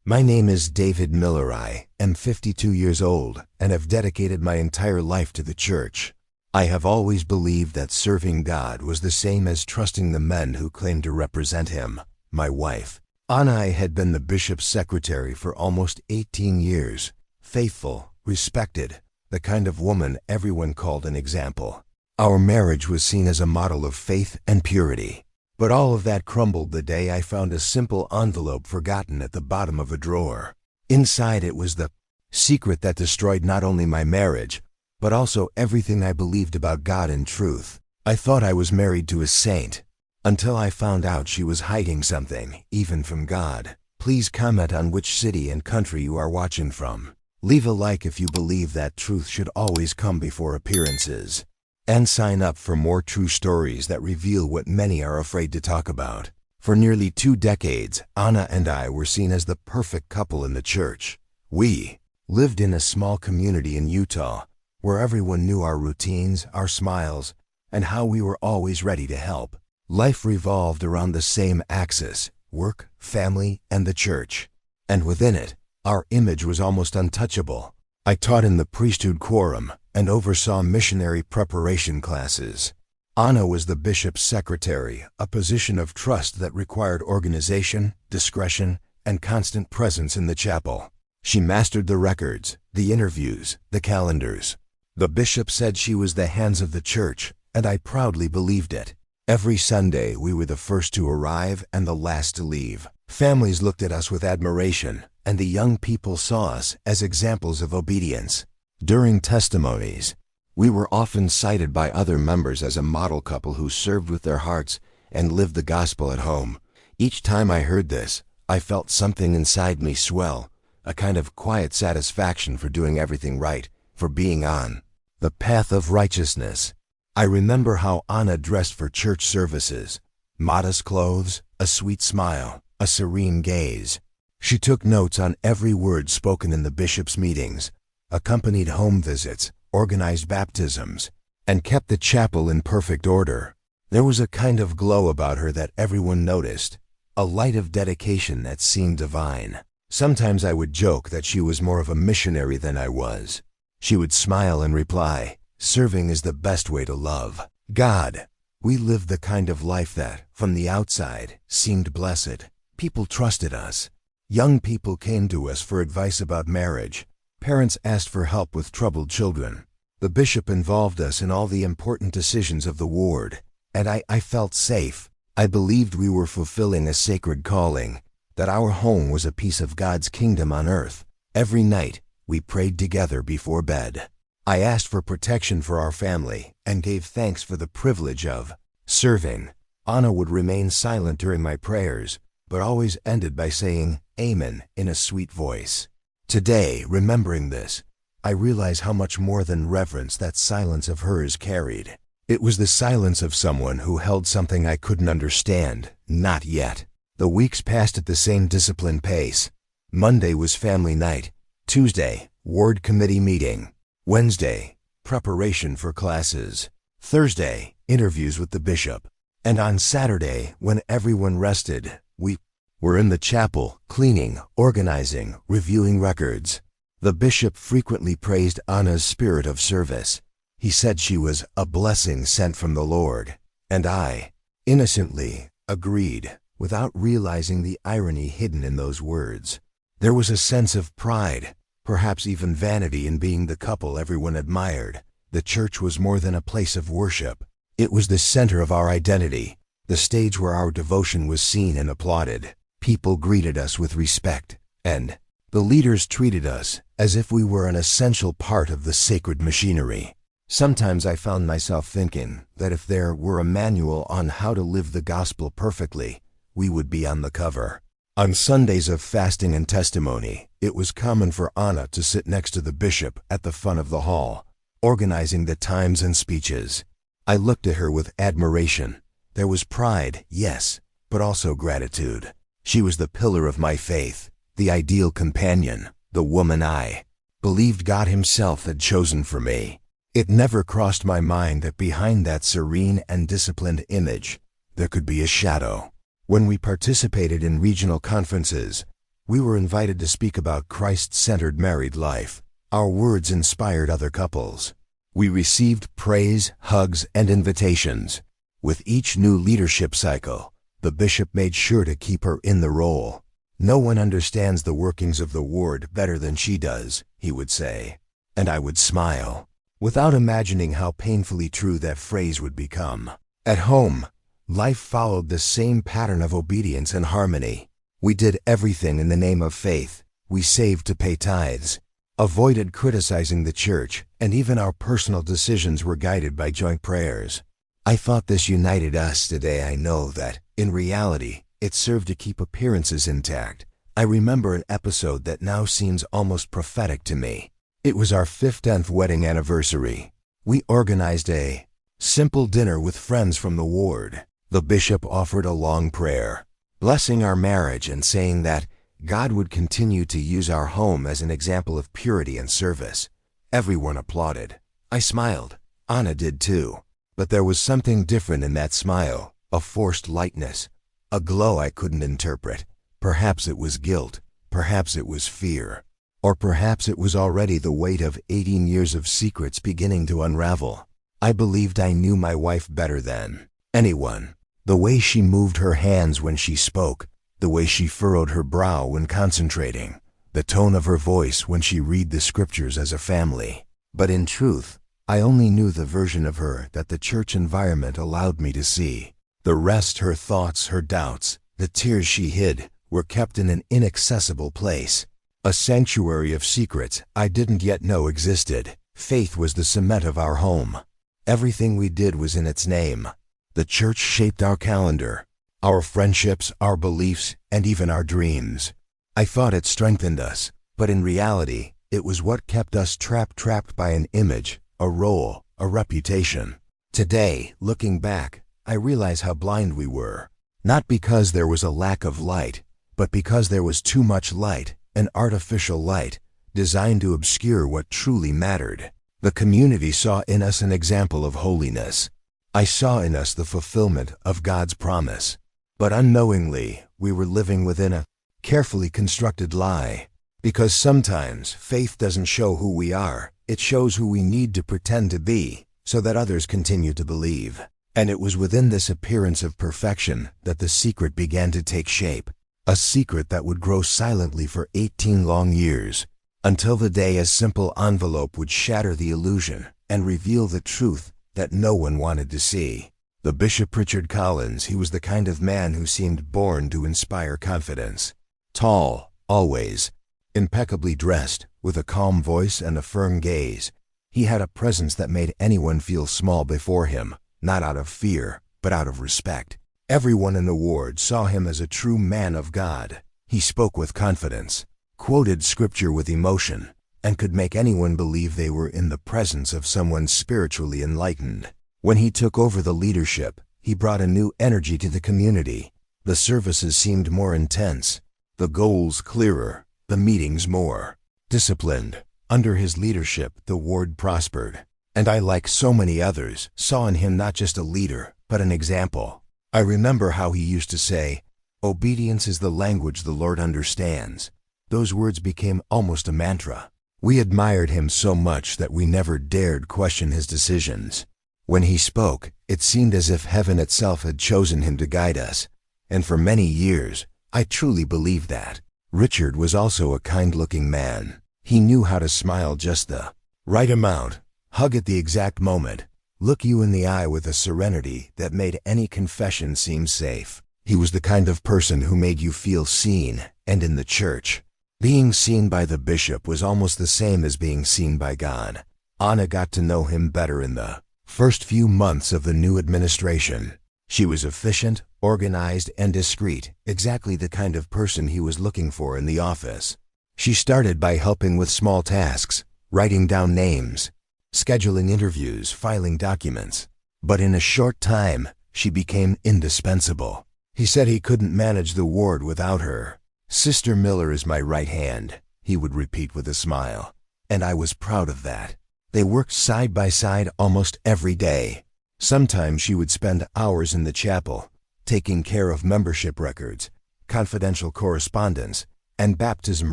My name is David Miller. I am 52 years old and have dedicated my entire life to the church. I have always believed that serving God was the same as trusting the men who claimed to represent Him. My wife, Anna, had been the bishop's secretary for almost 18 years. Faithful, respected, the kind of woman everyone called an example. Our marriage was seen as a model of faith and purity. But all of that crumbled the day I found a simple envelope forgotten at the bottom of a drawer. Inside it was the secret that destroyed not only my marriage, but also everything I believed about God and truth. I thought I was married to a saint, until I found out she was hiding something, even from God. Please comment on which city and country you are watching from. Leave a like if you believe that truth should always come before appearances. And sign up for more true stories that reveal what many are afraid to talk about. For nearly 2 decades, Anna and I were seen as the perfect couple in the church. We lived in a small community in Utah, where everyone knew our routines, our smiles, and how we were always ready to help. Life revolved around the same axis: work, family, and the church. And within it, our image was almost untouchable. I taught in the priesthood quorum and oversaw missionary preparation classes. Anna was the bishop's secretary, a position of trust that required organization, discretion, and constant presence in the chapel. She mastered the records, the interviews, the calendars. The bishop said she was the hands of the church, and I proudly believed it. Every Sunday we were the first to arrive and the last to leave. Families looked at us with admiration, and the young people saw us as examples of obedience. During testimonies, we were often cited by other members as a model couple who served with their hearts and lived the gospel at home. Each time I heard this, I felt something inside me swell, a kind of quiet satisfaction for doing everything right, for being on the path of righteousness. I remember how Anna dressed for church services: modest clothes, a sweet smile, a serene gaze. She took notes on every word spoken in the bishop's meetings, accompanied home visits, organized baptisms, and kept the chapel in perfect order. There was a kind of glow about her that everyone noticed, a light of dedication that seemed divine. Sometimes I would joke that she was more of a missionary than I was. She would smile and reply, "Serving is the best way to love God." We lived the kind of life that, from the outside, seemed blessed. People trusted us. Young people came to us for advice about marriage. Parents asked for help with troubled children. The bishop involved us in all the important decisions of the ward, and I felt safe. I believed we were fulfilling a sacred calling, that our home was a piece of God's kingdom on earth. Every night, we prayed together before bed. I asked for protection for our family and gave thanks for the privilege of serving. Anna would remain silent during my prayers, but always ended by saying "Amen" in a sweet voice. Today, remembering this, I realize how much more than reverence that silence of hers carried. It was the silence of someone who held something I couldn't understand, not yet. The weeks passed at the same disciplined pace. Monday was family night. Tuesday, ward committee meeting. Wednesday, preparation for classes. Thursday, interviews with the bishop. And on Saturday, when everyone rested, we were in the chapel, cleaning, organizing, reviewing records. The bishop frequently praised Anna's spirit of service. He said she was a blessing sent from the Lord. And I, innocently, agreed, without realizing the irony hidden in those words. There was a sense of pride, perhaps even vanity, in being the couple everyone admired. The church was more than a place of worship. It was the center of our identity, the stage where our devotion was seen and applauded. People greeted us with respect, and the leaders treated us as if we were an essential part of the sacred machinery. Sometimes I found myself thinking that if there were a manual on how to live the gospel perfectly, we would be on the cover. On Sundays of fasting and testimony, it was common for Anna to sit next to the bishop at the front of the hall, organizing the times and speeches. I looked at her with admiration. There was pride, yes, but also gratitude. She was the pillar of my faith, the ideal companion, the woman I believed God Himself had chosen for me. It never crossed my mind that behind that serene and disciplined image, there could be a shadow. When we participated in regional conferences, We were invited to speak about Christ-centered married life. Our words inspired other couples. We received praise, hugs, and invitations. With each new leadership cycle, the bishop made sure to keep her in the role. "No one understands the workings of the ward better than she does," he would say. And I would smile, without imagining how painfully true that phrase would become. At home, life followed the same pattern of obedience and harmony. We did everything in the name of faith. We saved to pay tithes, avoided criticizing the church, and even our personal decisions were guided by joint prayers. I thought this united us. Today I know that, in reality, it served to keep appearances intact. I remember an episode that now seems almost prophetic to me. It was our 15th wedding anniversary. We organized a simple dinner with friends from the ward. The bishop offered a long prayer, blessing our marriage and saying that God would continue to use our home as an example of purity and service. Everyone applauded. I smiled. Anna did too. But there was something different in that smile, a forced lightness, a glow I couldn't interpret. Perhaps it was guilt, perhaps it was fear, or perhaps it was already the weight of 18 years of secrets beginning to unravel. I believed I knew my wife better than anyone. The way she moved her hands when she spoke, the way she furrowed her brow when concentrating, the tone of her voice when she read the scriptures as a family. But in truth, I only knew the version of her that the church environment allowed me to see. The rest, her thoughts, her doubts, the tears she hid, were kept in an inaccessible place, a sanctuary of secrets I didn't yet know existed. Faith was the cement of our home. Everything we did was in its name. The church shaped our calendar, our friendships, our beliefs, and even our dreams. I thought it strengthened us, but in reality, it was what kept us trapped by an image, a role, a reputation. Today, looking back, I realize how blind we were. Not because there was a lack of light, but because there was too much light, an artificial light, designed to obscure what truly mattered. The community saw in us an example of holiness. I saw in us the fulfillment of God's promise. But unknowingly, we were living within a carefully constructed lie. Because sometimes faith doesn't show who we are, it shows who we need to pretend to be, so that others continue to believe. And it was within this appearance of perfection that the secret began to take shape. A secret that would grow silently for 18 long years, until the day a simple envelope would shatter the illusion and reveal the truth that no one wanted to see. The Bishop Richard Collins, he was the kind of man who seemed born to inspire confidence. Tall, always, impeccably dressed, with a calm voice and a firm gaze. He had a presence that made anyone feel small before him, not out of fear, but out of respect. Everyone in the ward saw him as a true man of God. He spoke with confidence, quoted scripture with emotion, and could make anyone believe they were in the presence of someone spiritually enlightened. When he took over the leadership, he brought a new energy to the community. The services seemed more intense, the goals clearer, the meetings more disciplined. Under his leadership, the ward prospered, and I, like so many others, saw in him not just a leader, but an example. I remember how he used to say, "Obedience is the language the Lord understands." Those words became almost a mantra. We admired him so much that we never dared question his decisions. When he spoke, it seemed as if heaven itself had chosen him to guide us, and for many years, I truly believed that. Richard was also a kind-looking man. He knew how to smile just the right amount, hug at the exact moment, look you in the eye with a serenity that made any confession seem safe. He was the kind of person who made you feel seen, and in the church, being seen by the bishop was almost the same as being seen by God. Anna got to know him better in the first few months of the new administration. She was efficient, organized, and discreet, exactly the kind of person he was looking for in the office. She started by helping with small tasks, writing down names, scheduling interviews, filing documents. But in a short time, she became indispensable. He said he couldn't manage the ward without her. "Sister Miller is my right hand," he would repeat with a smile, and I was proud of that. They worked side by side almost every day. Sometimes she would spend hours in the chapel, taking care of membership records, confidential correspondence, and baptism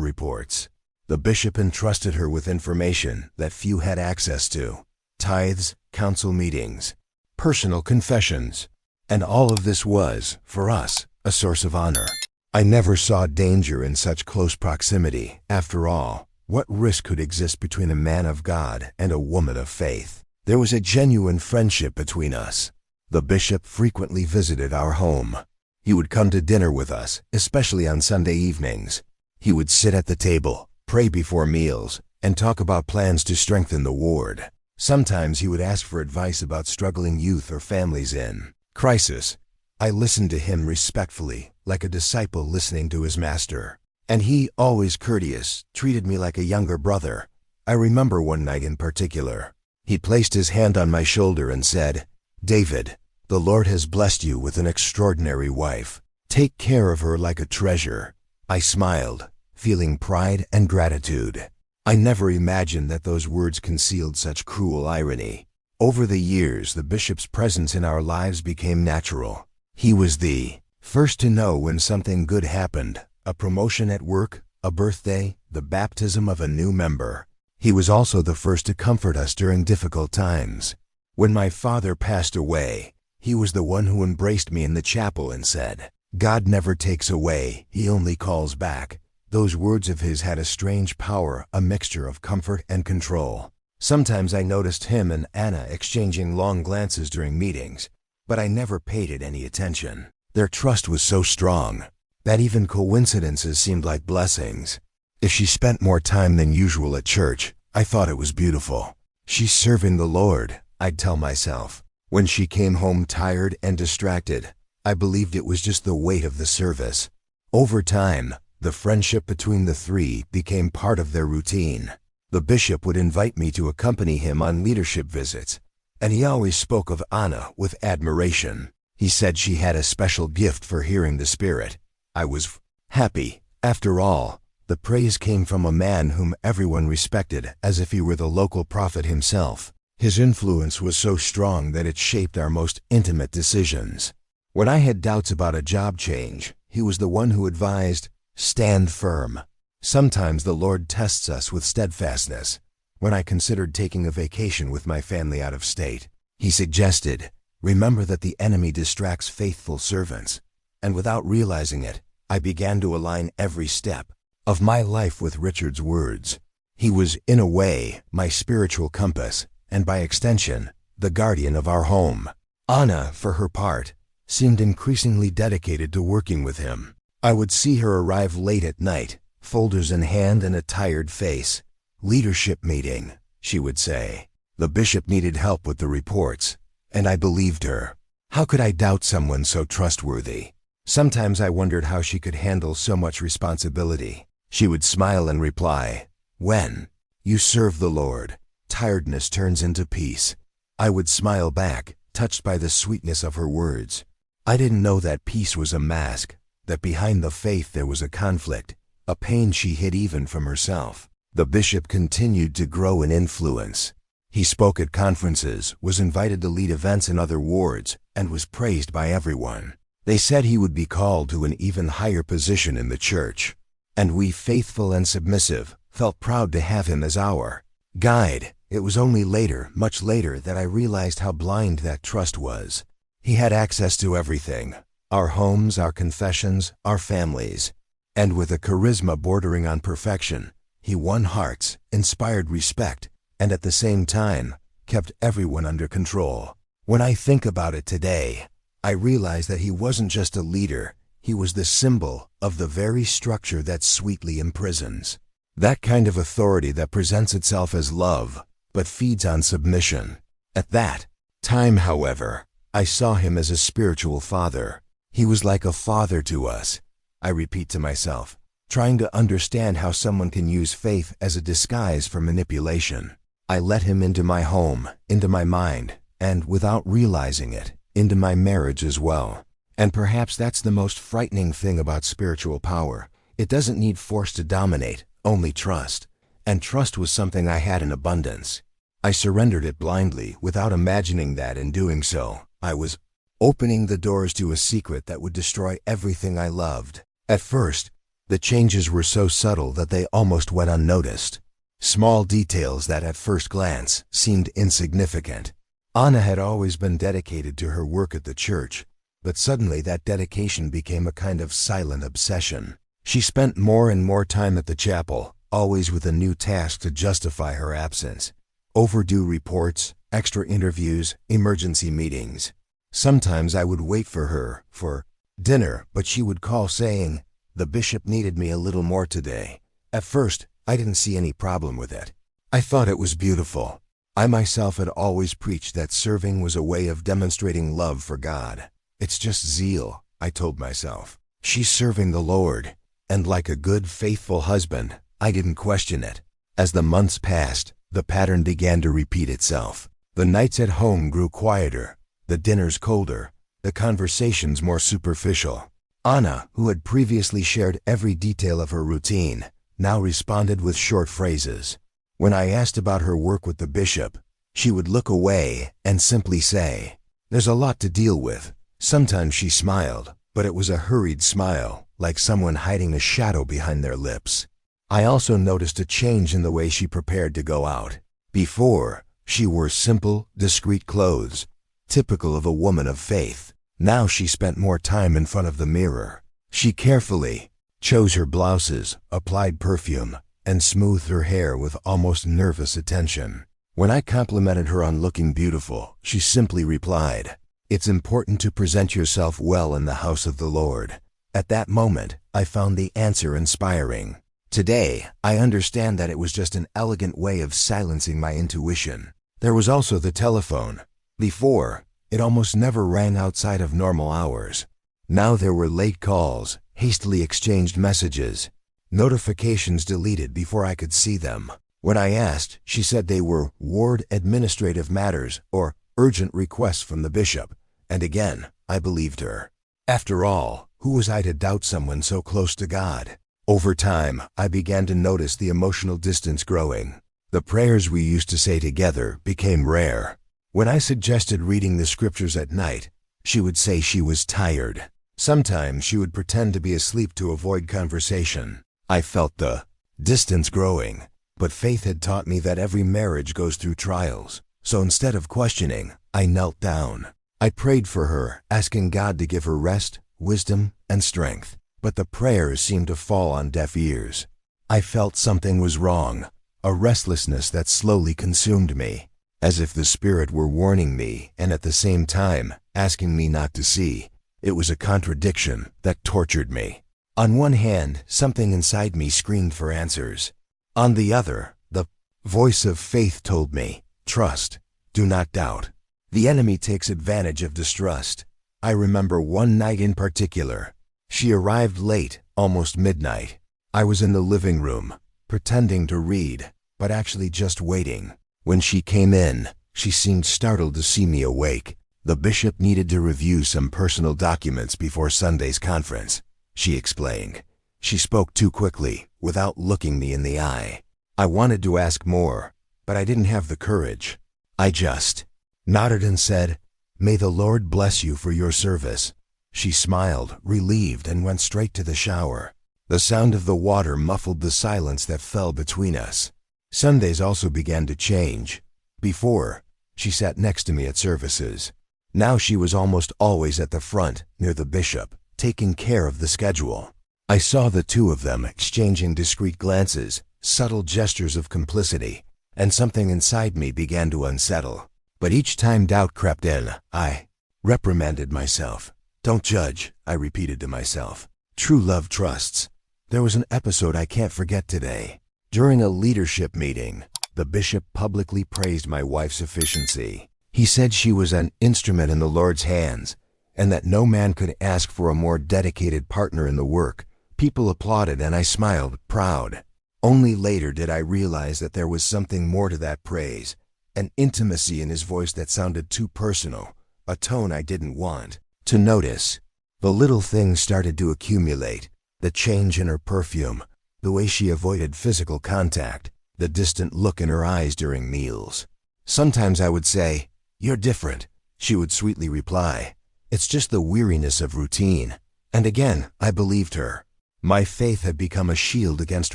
reports. The bishop entrusted her with information that few had access to: tithes, council meetings, personal confessions. And all of this was, for us, a source of honor. I never saw danger in such close proximity. After all, what risk could exist between a man of God and a woman of faith? There was a genuine friendship between us. The bishop frequently visited our home. He would come to dinner with us, especially on Sunday evenings. He would sit at the table, pray before meals, and talk about plans to strengthen the ward. Sometimes he would ask for advice about struggling youth or families in crisis. I listened to him respectfully, like a disciple listening to his master. And he, always courteous, treated me like a younger brother. I remember one night in particular. He placed his hand on my shoulder and said, "David, the Lord has blessed you with an extraordinary wife. Take care of her like a treasure." I smiled, feeling pride and gratitude. I never imagined that those words concealed such cruel irony. Over the years, the bishop's presence in our lives became natural. He was the first to know when something good happened: a promotion at work, a birthday, the baptism of a new member. He was also the first to comfort us during difficult times. When my father passed away, he was the one who embraced me in the chapel and said, "God never takes away, he only calls back." Those words of his had a strange power, a mixture of comfort and control. Sometimes I noticed him and Anna exchanging long glances during meetings, but I never paid it any attention. Their trust was so strong that even coincidences seemed like blessings. If she spent more time than usual at church, I thought it was beautiful. She's serving the Lord, I'd tell myself. When she came home tired and distracted, I believed it was just the weight of the service. Over time, the friendship between the three became part of their routine. The bishop would invite me to accompany him on leadership visits, and he always spoke of Anna with admiration. He said she had a special gift for hearing the Spirit. I was happy. After all, the praise came from a man whom everyone respected, as if he were the local prophet himself. His influence was so strong that it shaped our most intimate decisions. When I had doubts about a job change, he was the one who advised, "Stand firm." Sometimes the Lord tests us with steadfastness. When I considered taking a vacation with my family out of state, he suggested, "Remember that the enemy distracts faithful servants." And without realizing it, I began to align every step of my life with Richard's words. He was, in a way, my spiritual compass, and by extension, the guardian of our home. Anna, for her part, seemed increasingly dedicated to working with him. I would see her arrive late at night, folders in hand and a tired face. "Leadership meeting," she would say. The bishop needed help with the reports, and I believed her. How could I doubt someone so trustworthy? Sometimes I wondered how she could handle so much responsibility. She would smile and reply, "When you serve the Lord, tiredness turns into peace." I would smile back, touched by the sweetness of her words. I didn't know that peace was a mask, that behind the faith there was a conflict, a pain she hid even from herself. The bishop continued to grow in influence. He spoke at conferences, was invited to lead events in other wards, and was praised by everyone. They said he would be called to an even higher position in the church. And we, faithful and submissive, felt proud to have him as our guide. It was only later, much later, that I realized how blind that trust was. He had access to everything: our homes, our confessions, our families. And with a charisma bordering on perfection, he won hearts, inspired respect, and at the same time, kept everyone under control. When I think about it today, I realize that he wasn't just a leader, he was the symbol of the very structure that sweetly imprisons. That kind of authority that presents itself as love, but feeds on submission. At that time, however, I saw him as a spiritual father. He was like a father to us. I repeat to myself, trying to understand how someone can use faith as a disguise for manipulation. I let him into my home, into my mind, and, without realizing it, into my marriage as well. And perhaps that's the most frightening thing about spiritual power. It doesn't need force to dominate, only trust. And trust was something I had in abundance. I surrendered it blindly, without imagining that in doing so, I was opening the doors to a secret that would destroy everything I loved. At first, The changes were so subtle that they almost went unnoticed. Small details that at first glance seemed insignificant. Anna had always been dedicated to her work at the church, but suddenly that dedication became a kind of silent obsession. She spent more and more time at the chapel, always with a new task to justify her absence. Overdue reports, extra interviews, emergency meetings. Sometimes I would wait for her for dinner, but she would call saying, "The bishop needed me a little more today." At first, I didn't see any problem with it. I thought it was beautiful. I myself had always preached that serving was a way of demonstrating love for God. It's just zeal, I told myself. She's serving the Lord. And like a good, faithful husband, I didn't question it. As the months passed, the pattern began to repeat itself. The nights at home grew quieter, the dinners colder, the conversations more superficial. Anna, who had previously shared every detail of her routine, now responded with short phrases. When I asked about her work with the bishop, she would look away and simply say, "There's a lot to deal with." Sometimes she smiled, but it was a hurried smile, like someone hiding a shadow behind their lips. I also noticed a change in the way she prepared to go out. Before, she wore simple, discreet clothes, typical of a woman of faith. Now she spent more time in front of the mirror. She carefully chose her blouses, applied perfume, and smoothed her hair with almost nervous attention. When I complimented her on looking beautiful, she simply replied, "It's important to present yourself well in the house of the Lord." At that moment, I found the answer inspiring. Today, I understand that it was just an elegant way of silencing my intuition. There was also the telephone. Before, it almost never rang outside of normal hours. Now there were late calls, hastily exchanged messages, notifications deleted before I could see them. When I asked, she said they were ward administrative matters or urgent requests from the bishop, and again, I believed her. After all, who was I to doubt someone so close to God? Over time, I began to notice the emotional distance growing. The prayers we used to say together became rare. When I suggested reading the scriptures at night, she would say she was tired. Sometimes she would pretend to be asleep to avoid conversation. I felt the distance growing, but faith had taught me that every marriage goes through trials. So instead of questioning, I knelt down. I prayed for her, asking God to give her rest, wisdom, and strength. But the prayers seemed to fall on deaf ears. I felt something was wrong, a restlessness that slowly consumed me, as if the Spirit were warning me and at the same time asking me not to see. It was a contradiction that tortured me. On one hand, something inside me screamed for answers. On the other, the voice of faith told me, "Trust, do not doubt." The enemy takes advantage of distrust. I remember one night in particular. She arrived late, almost midnight. I was in the living room, pretending to read, but actually just waiting. When she came in, she seemed startled to see me awake. The bishop needed to review some personal documents before Sunday's conference, she explained. She spoke too quickly, without looking me in the eye. I wanted to ask more, but I didn't have the courage. I just nodded and said, "May the Lord bless you for your service." She smiled, relieved, and went straight to the shower. The sound of the water muffled the silence that fell between us. Sundays also began to change. Before, she sat next to me at services. Now she was almost always at the front, near the bishop, taking care of the schedule. I saw the two of them exchanging discreet glances, subtle gestures of complicity, and something inside me began to unsettle. But each time doubt crept in, I reprimanded myself. "Don't judge," I repeated to myself. True love trusts. There was an episode I can't forget today. During a leadership meeting, the bishop publicly praised my wife's efficiency. He said she was an instrument in the Lord's hands, and that no man could ask for a more dedicated partner in the work. People applauded and I smiled, proud. Only later did I realize that there was something more to that praise, an intimacy in his voice that sounded too personal, a tone I didn't want to notice. The little things started to accumulate, the change in her perfume, the way she avoided physical contact, the distant look in her eyes during meals. Sometimes I would say, "You're different." She would sweetly reply, "It's just the weariness of routine." And again, I believed her. My faith had become a shield against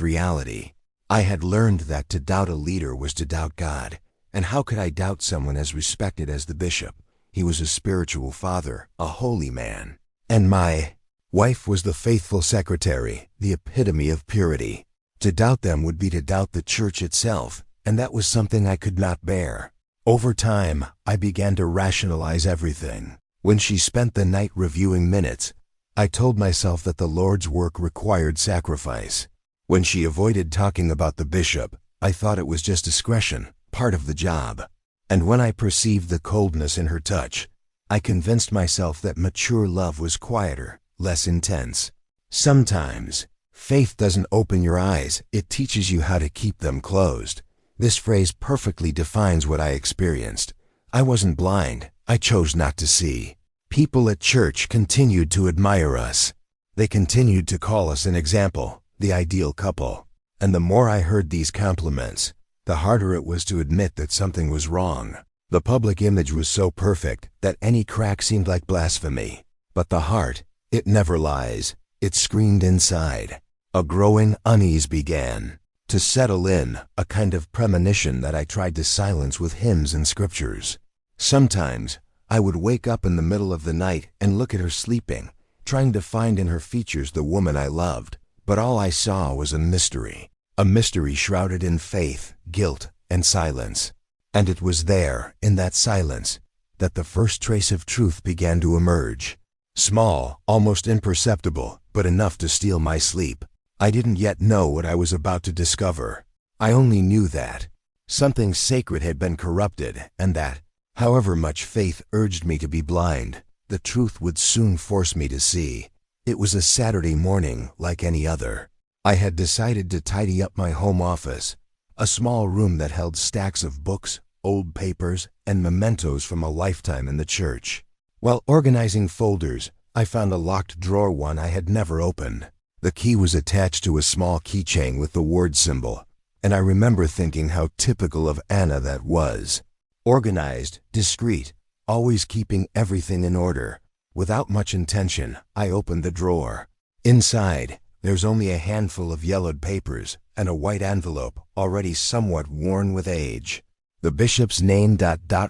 reality. I had learned that to doubt a leader was to doubt God. And how could I doubt someone as respected as the bishop? He was a spiritual father, a holy man. And my wife was the faithful secretary, the epitome of purity. To doubt them would be to doubt the church itself, and that was something I could not bear. Over time, I began to rationalize everything. When she spent the night reviewing minutes, I told myself that the Lord's work required sacrifice. When she avoided talking about the bishop, I thought it was just discretion, part of the job. And when I perceived the coldness in her touch, I convinced myself that mature love was quieter, less intense. Sometimes, faith doesn't open your eyes, it teaches you how to keep them closed. This phrase perfectly defines what I experienced. I wasn't blind, I chose not to see. People at church continued to admire us. They continued to call us an example, the ideal couple. And the more I heard these compliments, the harder it was to admit that something was wrong. The public image was so perfect that any crack seemed like blasphemy. But the heart, it never lies. It screamed inside. A growing unease began to settle in, a kind of premonition that I tried to silence with hymns and scriptures. Sometimes, I would wake up in the middle of the night and look at her sleeping, trying to find in her features the woman I loved. But all I saw was a mystery shrouded in faith, guilt, and silence. And it was there, in that silence, that the first trace of truth began to emerge. Small, almost imperceptible, but enough to steal my sleep. I didn't yet know what I was about to discover. I only knew that something sacred had been corrupted, and that, however much faith urged me to be blind, the truth would soon force me to see. It was a Saturday morning like any other. I had decided to tidy up my home office, a small room that held stacks of books, old papers, and mementos from a lifetime in the church. While organizing folders, I found a locked drawer one I had never opened. The key was attached to a small keychain with the word symbol, and I remember thinking how typical of Anna that was. Organized, discreet, always keeping everything in order. Without much intention, I opened the drawer. Inside, there's only a handful of yellowed papers and a white envelope already somewhat worn with age. The bishop's name,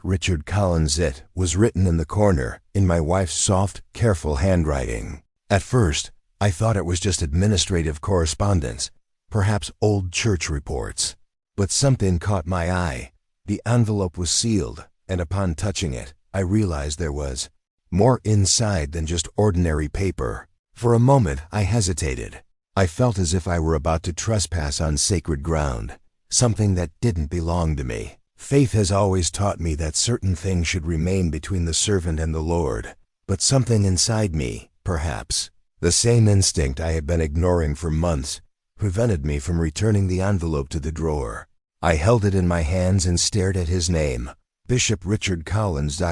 Richard Collins, it was written in the corner in my wife's soft, careful handwriting. At first, I thought it was just administrative correspondence, perhaps old church reports. But something caught my eye. The envelope was sealed, and upon touching it, I realized there was more inside than just ordinary paper. For a moment, I hesitated. I felt as if I were about to trespass on sacred ground, something that didn't belong to me. Faith has always taught me that certain things should remain between the servant and the Lord, but something inside me, perhaps, the same instinct I had been ignoring for months, prevented me from returning the envelope to the drawer. I held it in my hands and stared at his name, Bishop Richard Collins,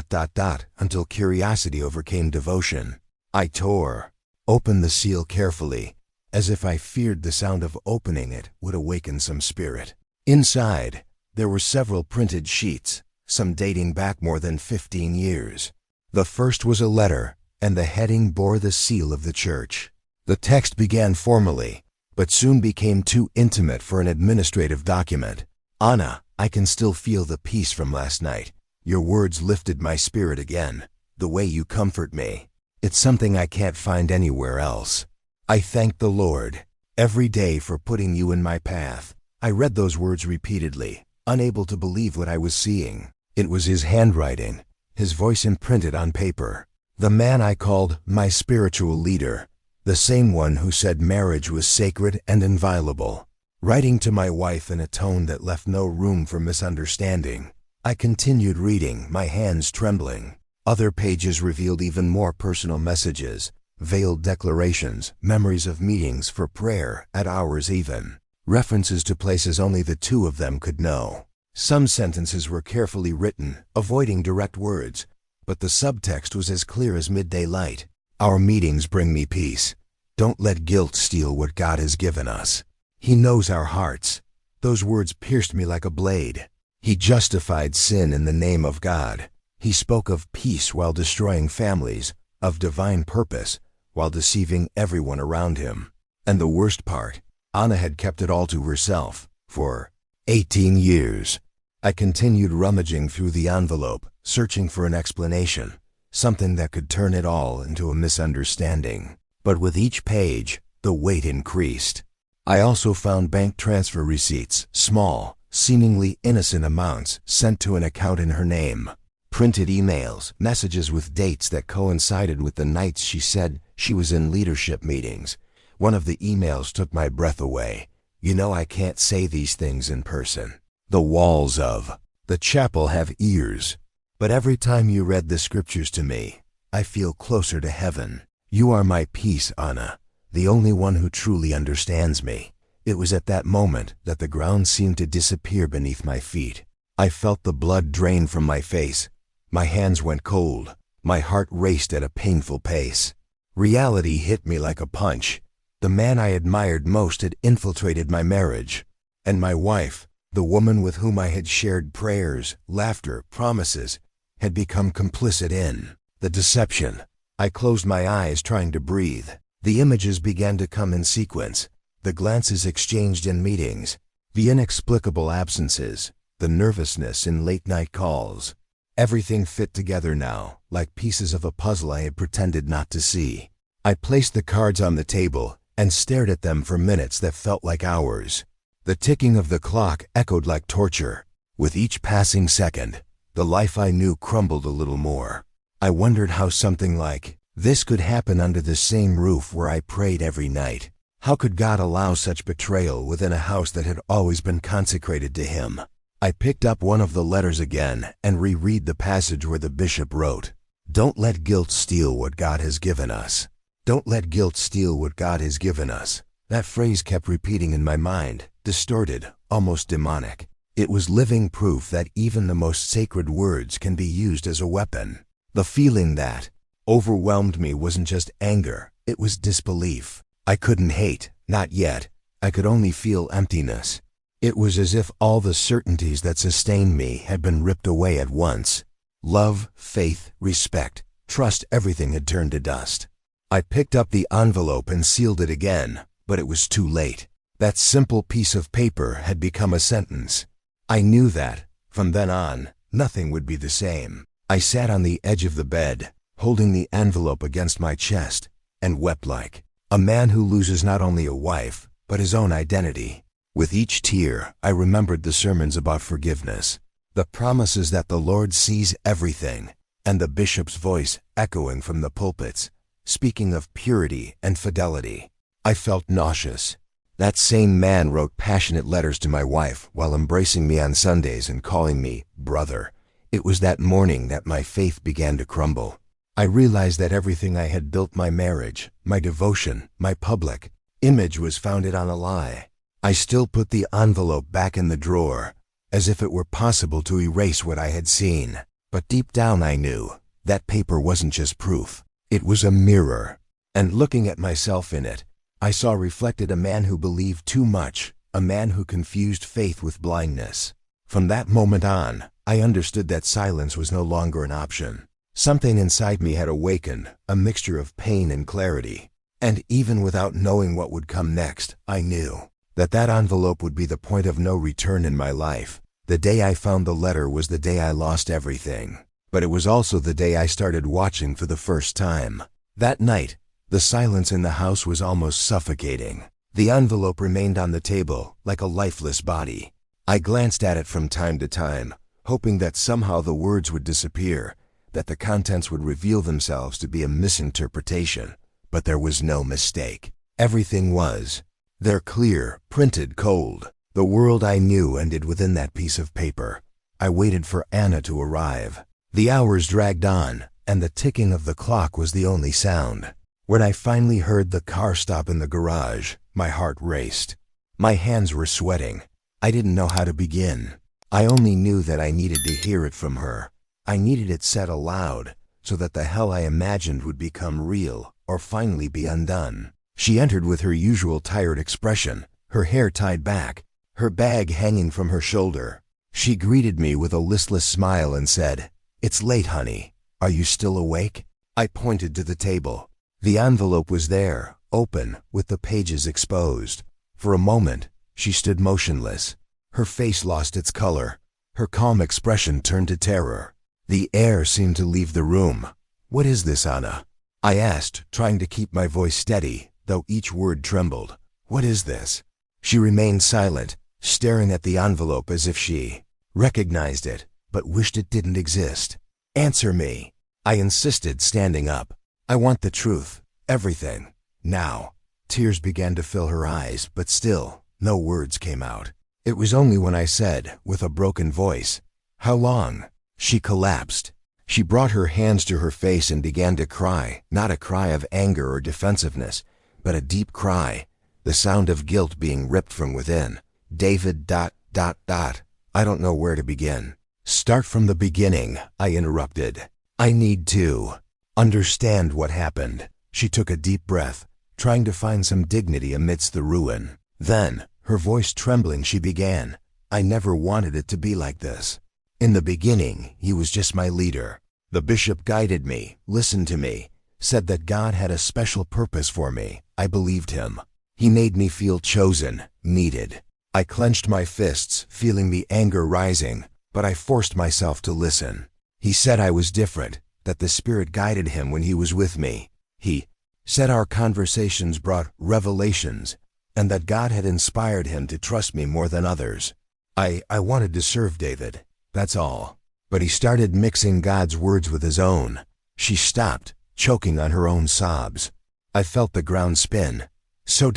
until curiosity overcame devotion. I tore open the seal carefully, as if I feared the sound of opening it would awaken some spirit. Inside, there were several printed sheets, some dating back more than 15 years. The first was a letter, and the heading bore the seal of the church. The text began formally, but soon became too intimate for an administrative document. Anna, I can still feel the peace from last night. Your words lifted my spirit again. The way you comfort me. It's something I can't find anywhere else. I thank the Lord every day for putting you in my path. I read those words repeatedly, unable to believe what I was seeing. It was his handwriting, his voice imprinted on paper. The man I called my spiritual leader, the same one who said marriage was sacred and inviolable. Writing to my wife in a tone that left no room for misunderstanding, I continued reading, my hands trembling. Other pages revealed even more personal messages, veiled declarations, memories of meetings for prayer, at hours even. References to places only the two of them could know. Some sentences were carefully written, avoiding direct words, but the subtext was as clear as midday light. Our meetings bring me peace. Don't let guilt steal what God has given us. He knows our hearts. Those words pierced me like a blade. He justified sin in the name of God. He spoke of peace while destroying families, of divine purpose while deceiving everyone around him. And the worst part, Anna had kept it all to herself for 18 years. I continued rummaging through the envelope, searching for an explanation, something that could turn it all into a misunderstanding. But with each page, the weight increased. I also found bank transfer receipts, small, seemingly innocent amounts sent to an account in her name. Printed emails, messages with dates that coincided with the nights she said she was in leadership meetings. One of the emails took my breath away. You know, I can't say these things in person. The walls of the chapel have ears. But every time you read the scriptures to me, I feel closer to heaven. You are my peace, Anna, the only one who truly understands me. It was at that moment that the ground seemed to disappear beneath my feet. I felt the blood drain from my face. My hands went cold. My heart raced at a painful pace. Reality hit me like a punch. The man I admired most had infiltrated my marriage. And my wife, the woman with whom I had shared prayers, laughter, promises, had become complicit in the deception. I closed my eyes, trying to breathe. The images began to come in sequence. The glances exchanged in meetings, the inexplicable absences, the nervousness in late-night calls. Everything fit together now, like pieces of a puzzle I had pretended not to see. I placed the cards on the table and stared at them for minutes that felt like hours. The ticking of the clock echoed like torture. With each passing second, the life I knew crumbled a little more. I wondered how something like this could happen under the same roof where I prayed every night. How could God allow such betrayal within a house that had always been consecrated to Him? I picked up one of the letters again and reread the passage where the bishop wrote, "Don't let guilt steal what God has given us. Don't let guilt steal what God has given us." That phrase kept repeating in my mind, distorted, almost demonic. It was living proof that even the most sacred words can be used as a weapon. The feeling that overwhelmed me wasn't just anger, it was disbelief. I couldn't hate, not yet. I could only feel emptiness. It was as if all the certainties that sustained me had been ripped away at once. Love, faith, respect, trust, everything had turned to dust. I picked up the envelope and sealed it again, but it was too late. That simple piece of paper had become a sentence. I knew that, from then on, nothing would be the same. I sat on the edge of the bed, holding the envelope against my chest, and wept like a man who loses not only a wife, but his own identity. With each tear, I remembered the sermons about forgiveness, the promises that the Lord sees everything, and the bishop's voice echoing from the pulpits, speaking of purity and fidelity. I felt nauseous. That same man wrote passionate letters to my wife while embracing me on Sundays and calling me brother. It was that morning that my faith began to crumble. I realized that everything I had built, my marriage, my devotion, my public image, was founded on a lie. I still put the envelope back in the drawer, as if it were possible to erase what I had seen. But deep down I knew that paper wasn't just proof. It was a mirror. And looking at myself in it, I saw reflected a man who believed too much, a man who confused faith with blindness. From that moment on, I understood that silence was no longer an option. Something inside me had awakened, a mixture of pain and clarity. And even without knowing what would come next, I knew that envelope would be the point of no return in my life. The day I found the letter was the day I lost everything. But it was also the day I started watching for the first time. That night, the silence in the house was almost suffocating. The envelope remained on the table, like a lifeless body. I glanced at it from time to time, hoping that somehow the words would disappear, that the contents would reveal themselves to be a misinterpretation. But there was no mistake. Everything was there, clear, printed, cold. The world I knew ended within that piece of paper. I waited for Anna to arrive. The hours dragged on, and the ticking of the clock was the only sound. When I finally heard the car stop in the garage, my heart raced. My hands were sweating. I didn't know how to begin. I only knew that I needed to hear it from her. I needed it said aloud, so that the hell I imagined would become real, or finally be undone. She entered with her usual tired expression, her hair tied back, her bag hanging from her shoulder. She greeted me with a listless smile and said, "It's late, honey. Are you still awake?" I pointed to the table. The envelope was there, open, with the pages exposed. For a moment, she stood motionless. Her face lost its color. Her calm expression turned to terror. The air seemed to leave the room. "What is this, Anna?" I asked, trying to keep my voice steady, though each word trembled. "What is this?" She remained silent, staring at the envelope as if she recognized it, but wished it didn't exist. "Answer me," I insisted, standing up. "I want the truth, everything, now." Tears began to fill her eyes, but still, no words came out. It was only when I said, with a broken voice, "How long?" she collapsed. She brought her hands to her face and began to cry, not a cry of anger or defensiveness, but a deep cry, the sound of guilt being ripped from within. "David, ... I don't know where to begin." "Start from the beginning," I interrupted. "I need to understand what happened." She took a deep breath, trying to find some dignity amidst the ruin. Then, her voice trembling, she began, "I never wanted it to be like this. In the beginning, he was just my leader. The bishop guided me, listened to me, said that God had a special purpose for me. I believed him. He made me feel chosen, needed. I clenched my fists, feeling the anger rising, but I forced myself to listen. He said I was different, that the Spirit guided him when he was with me. He said our conversations brought revelations, and that God had inspired him to trust me more than others. I wanted to serve David, that's all." But he started mixing God's words with his own. She stopped, choking on her own sobs. I felt the ground spin. "So ...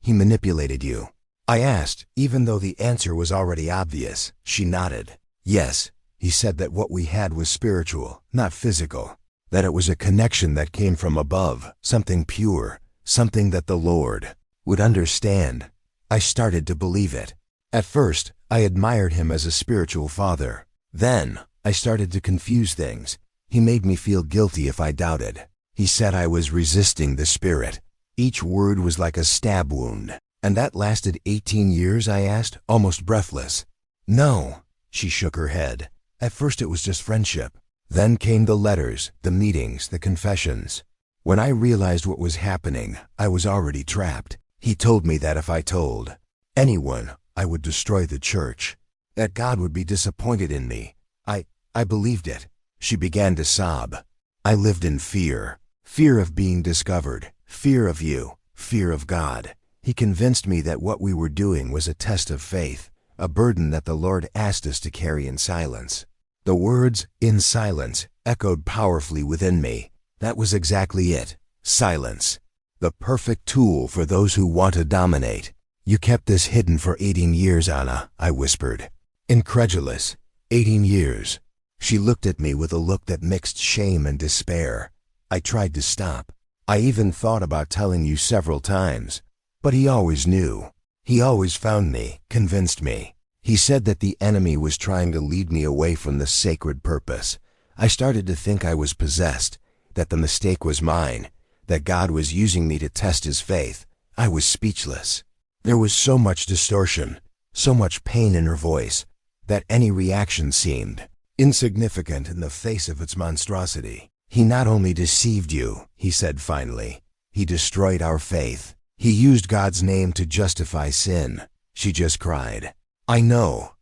he manipulated you?" I asked, even though the answer was already obvious. She nodded. "Yes, he said that what we had was spiritual, not physical. That it was a connection that came from above, something pure, something that the Lord would understand." I started to believe it. At first, I admired him as a spiritual father. Then, I started to confuse things. He made me feel guilty if I doubted. He said I was resisting the Spirit. Each word was like a stab wound. "And that lasted 18 years, I asked, almost breathless. "No," she shook her head. "At first it was just friendship. Then came the letters, the meetings, the confessions. When I realized what was happening, I was already trapped. He told me that if I told anyone, I would destroy the church, that God would be disappointed in me. I believed it." She began to sob. "I lived in fear. Fear of being discovered. Fear of you. Fear of God. He convinced me that what we were doing was a test of faith, a burden that the Lord asked us to carry in silence." The words, "in silence," echoed powerfully within me. That was exactly it. Silence. The perfect tool for those who want to dominate. "You kept this hidden for 18 years, Anna," I whispered. Incredulous. 18 years. She looked at me with a look that mixed shame and despair. I tried to stop. "I even thought about telling you several times. But he always knew. He always found me, convinced me. He said that the enemy was trying to lead me away from the sacred purpose. I started to think I was possessed, that the mistake was mine, that God was using me to test his faith. I was speechless. There was so much distortion, so much pain in her voice, that any reaction seemed insignificant in the face of its monstrosity. "He not only deceived you," he said finally, "he destroyed our faith. He used God's name to justify sin." She just cried. I know,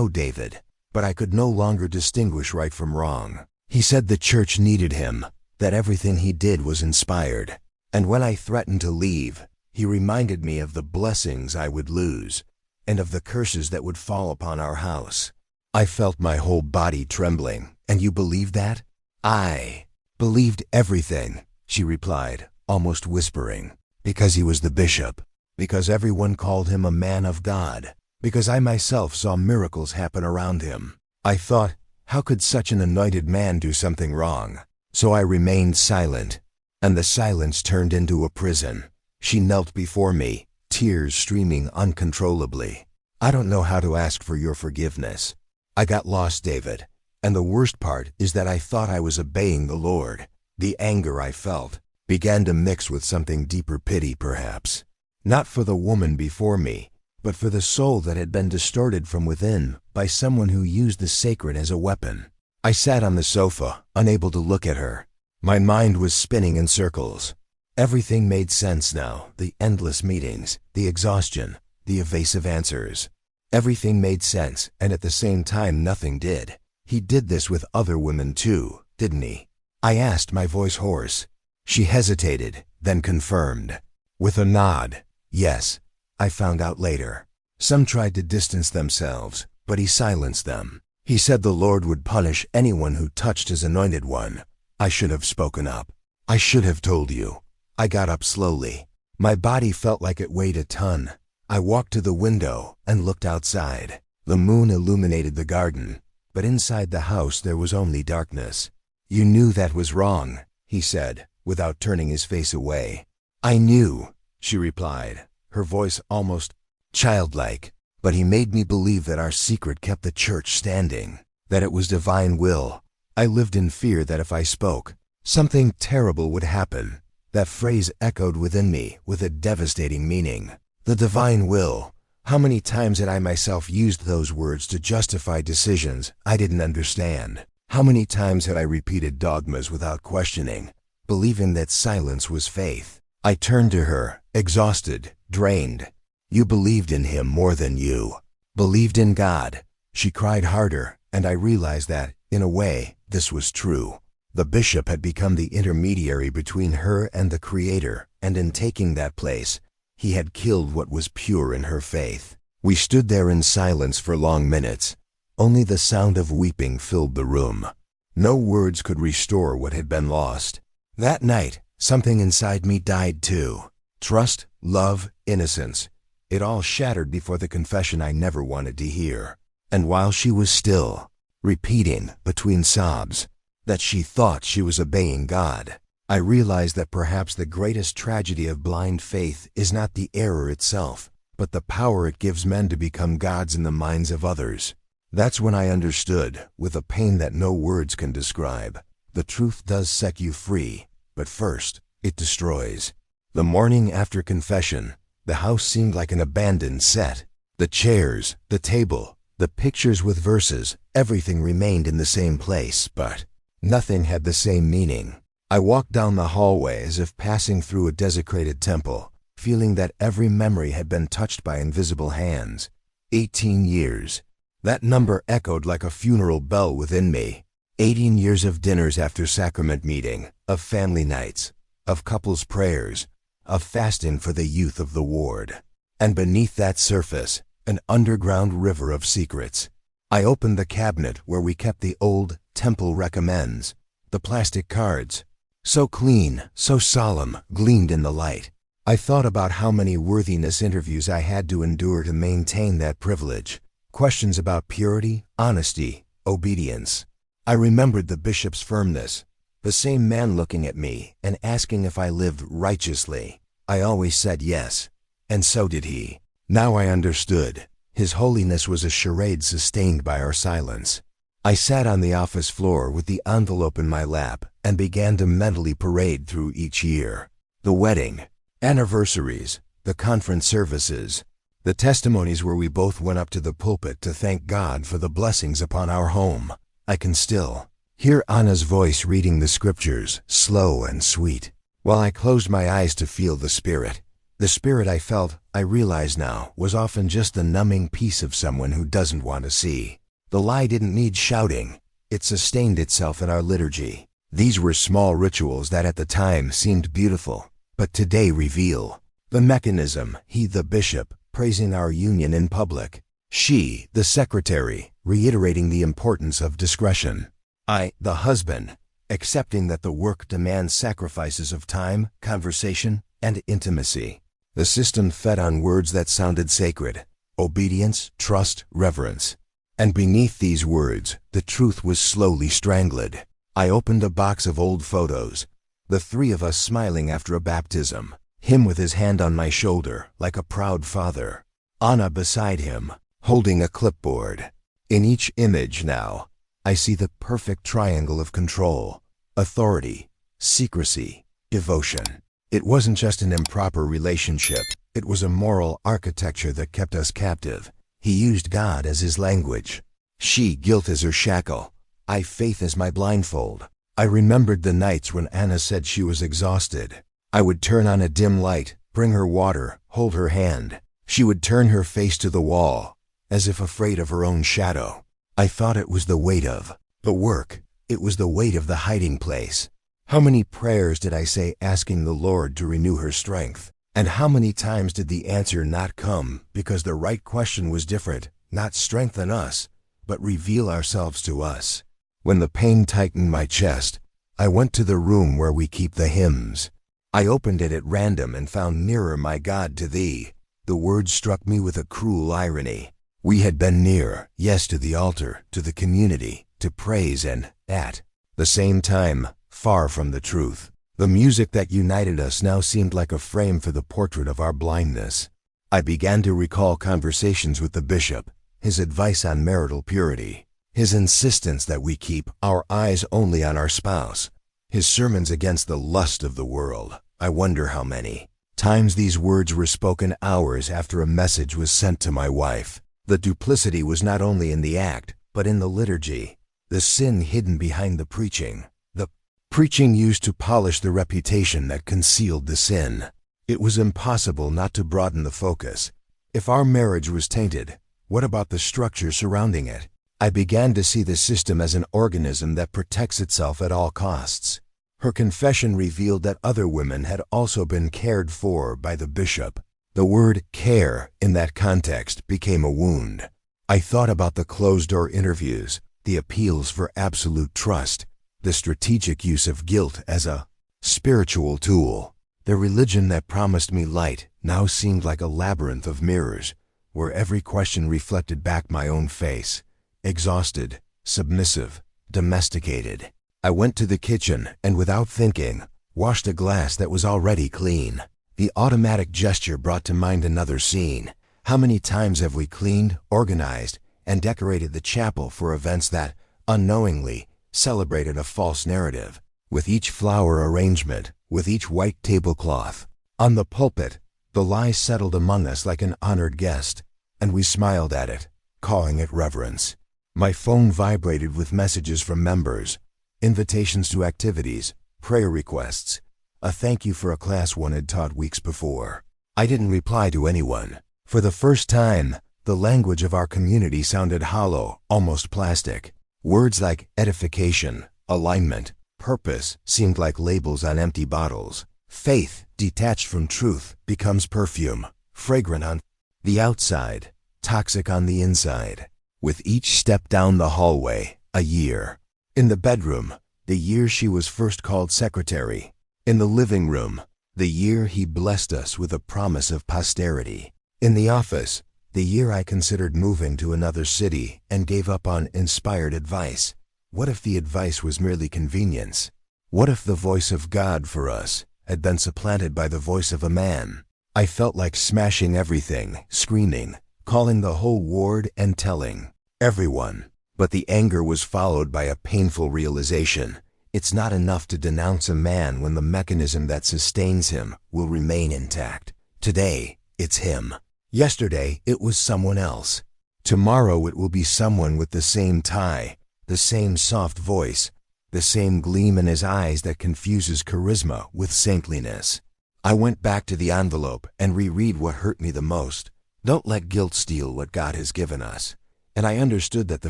David, but I could no longer distinguish right from wrong. He said the church needed him, that everything he did was inspired. And when I threatened to leave, he reminded me of the blessings I would lose, and of the curses that would fall upon our house. I felt my whole body trembling. "And you believed that?" "I believed everything," she replied, almost whispering. "Because he was the bishop, because everyone called him a man of God, because I myself saw miracles happen around him. I thought, how could such an anointed man do something wrong?" So I remained silent, and the silence turned into a prison. She knelt before me, tears streaming uncontrollably. "I don't know how to ask for your forgiveness. I got lost, David, and the worst part is that I thought I was obeying the Lord. The anger I felt began to mix with something deeper, pity perhaps. Not for the woman before me, but for the soul that had been distorted from within by someone who used the sacred as a weapon." I sat on the sofa, unable to look at her. My mind was spinning in circles. Everything made sense now, the endless meetings, the exhaustion, the evasive answers. Everything made sense, and at the same time nothing did. He did this with other women too, didn't he? I asked, my voice hoarse. She hesitated, then confirmed. With a nod. Yes, I found out later. Some tried to distance themselves, but he silenced them. He said the Lord would punish anyone who touched his anointed one. I should have spoken up. I should have told you. I got up slowly. My body felt like it weighed a ton. I walked to the window and looked outside. The moon illuminated the garden, but inside the house there was only darkness. You knew that was wrong, he said, without turning his face away. I knew, she replied, her voice almost childlike. But he made me believe that our secret kept the church standing, that it was divine will. I lived in fear that if I spoke, something terrible would happen. That phrase echoed within me with a devastating meaning. The divine will. How many times had I myself used those words to justify decisions I didn't understand? How many times had I repeated dogmas without questioning, believing that silence was faith? I turned to her, exhausted, drained. You believed in him more than you believed in God. She cried harder, and I realized that, in a way, this was true. The bishop had become the intermediary between her and the Creator, and in taking that place, he had killed what was pure in her faith. We stood there in silence for long minutes. Only the sound of weeping filled the room. No words could restore what had been lost. That night, something inside me died too. Trust, love, innocence. It all shattered before the confession I never wanted to hear. And while she was still, repeating, between sobs, that she thought she was obeying God, I realized that perhaps the greatest tragedy of blind faith is not the error itself, but the power it gives men to become gods in the minds of others. That's when I understood, with a pain that no words can describe, the truth does set you free, but first, it destroys. The morning after confession, the house seemed like an abandoned set. The chairs, the table, the pictures with verses, everything remained in the same place, but nothing had the same meaning. I walked down the hallway as if passing through a desecrated temple, feeling that every memory had been touched by invisible hands. 18 years. That number echoed like a funeral bell within me. 18 years of dinners after sacrament meeting, of family nights, of couples' prayers, of fasting for the youth of the ward. And beneath that surface, an underground river of secrets. I opened the cabinet where we kept the old temple recommends. The plastic cards, so clean, so solemn, gleamed in the light. I thought about how many worthiness interviews I had to endure to maintain that privilege. Questions about purity, honesty, obedience. I remembered the bishop's firmness, the same man looking at me and asking if I lived righteously. I always said yes, and so did he. Now I understood. His holiness was a charade sustained by our silence. I sat on the office floor with the envelope in my lap and began to mentally parade through each year. The wedding, anniversaries, the conference services, the testimonies where we both went up to the pulpit to thank God for the blessings upon our home. I can still hear Anna's voice reading the scriptures, slow and sweet, while I closed my eyes to feel the Spirit. The Spirit I felt, I realize now, was often just the numbing peace of someone who doesn't want to see. The lie didn't need shouting. It sustained itself in our liturgy. These were small rituals that at the time seemed beautiful, but today reveal the mechanism. He, the bishop, praising our union in public. She, the secretary, reiterating the importance of discretion. I, the husband, accepting that the work demands sacrifices of time, conversation, and intimacy. The system fed on words that sounded sacred: obedience, trust, reverence. And beneath these words, the truth was slowly strangled. I opened a box of old photos. The three of us smiling after a baptism. Him with his hand on my shoulder, like a proud father. Anna beside him, holding a clipboard. In each image now, I see the perfect triangle of control, authority, secrecy, devotion. It wasn't just an improper relationship. It was a moral architecture that kept us captive. He used God as his language. She, guilt as her shackle. I, faith as my blindfold. I remembered the nights when Anna said she was exhausted. I would turn on a dim light, bring her water, hold her hand. She would turn her face to the wall, as if afraid of her own shadow. I thought it was the weight of the work. It was the weight of the hiding place. How many prayers did I say asking the Lord to renew her strength? And how many times did the answer not come because the right question was different, not strengthen us, but reveal ourselves to us? When the pain tightened my chest, I went to the room where we keep the hymns. I opened it at random and found Nearer, My God, to Thee. The word struck me with a cruel irony. We had been near, yes, to the altar, to the community, to praise, and, at the same time, far from the truth. The music that united us now seemed like a frame for the portrait of our blindness. I began to recall conversations with the bishop, his advice on marital purity, his insistence that we keep our eyes only on our spouse, his sermons against the lust of the world. I wonder how many times these words were spoken hours after a message was sent to my wife. The duplicity was not only in the act, but in the liturgy, the sin hidden behind the preaching. The preaching used to polish the reputation that concealed the sin. It was impossible not to broaden the focus. If our marriage was tainted, what about the structure surrounding it? I began to see the system as an organism that protects itself at all costs. Her confession revealed that other women had also been cared for by the bishop. The word care in that context became a wound. I thought about the closed-door interviews, the appeals for absolute trust, the strategic use of guilt as a spiritual tool. The religion that promised me light now seemed like a labyrinth of mirrors, where every question reflected back my own face. Exhausted, submissive, domesticated. I went to the kitchen and, without thinking, washed a glass that was already clean. The automatic gesture brought to mind another scene. How many times have we cleaned, organized, and decorated the chapel for events that, unknowingly, celebrated a false narrative? With each flower arrangement, with each white tablecloth, on the pulpit, the lie settled among us like an honored guest, and we smiled at it, calling it reverence. My phone vibrated with messages from members, invitations to activities, prayer requests, a thank you for a class one had taught weeks before. I didn't reply to anyone. For the first time, the language of our community sounded hollow, almost plastic. Words like edification, alignment, purpose seemed like labels on empty bottles. Faith, detached from truth, becomes perfume, fragrant on the outside, toxic on the inside. With each step down the hallway, a year. In the bedroom, the year she was first called secretary. In the living room, the year he blessed us with a promise of posterity. In the office, the year I considered moving to another city and gave up on inspired advice. What if the advice was merely convenience? What if the voice of God for us had been supplanted by the voice of a man? I felt like smashing everything, screaming, calling the whole ward and telling everyone. But the anger was followed by a painful realization. It's not enough to denounce a man when the mechanism that sustains him will remain intact. Today, it's him. Yesterday, it was someone else. Tomorrow, it will be someone with the same tie, the same soft voice, the same gleam in his eyes that confuses charisma with saintliness. I went back to the envelope and reread what hurt me the most. Don't let guilt steal what God has given us. And I understood that the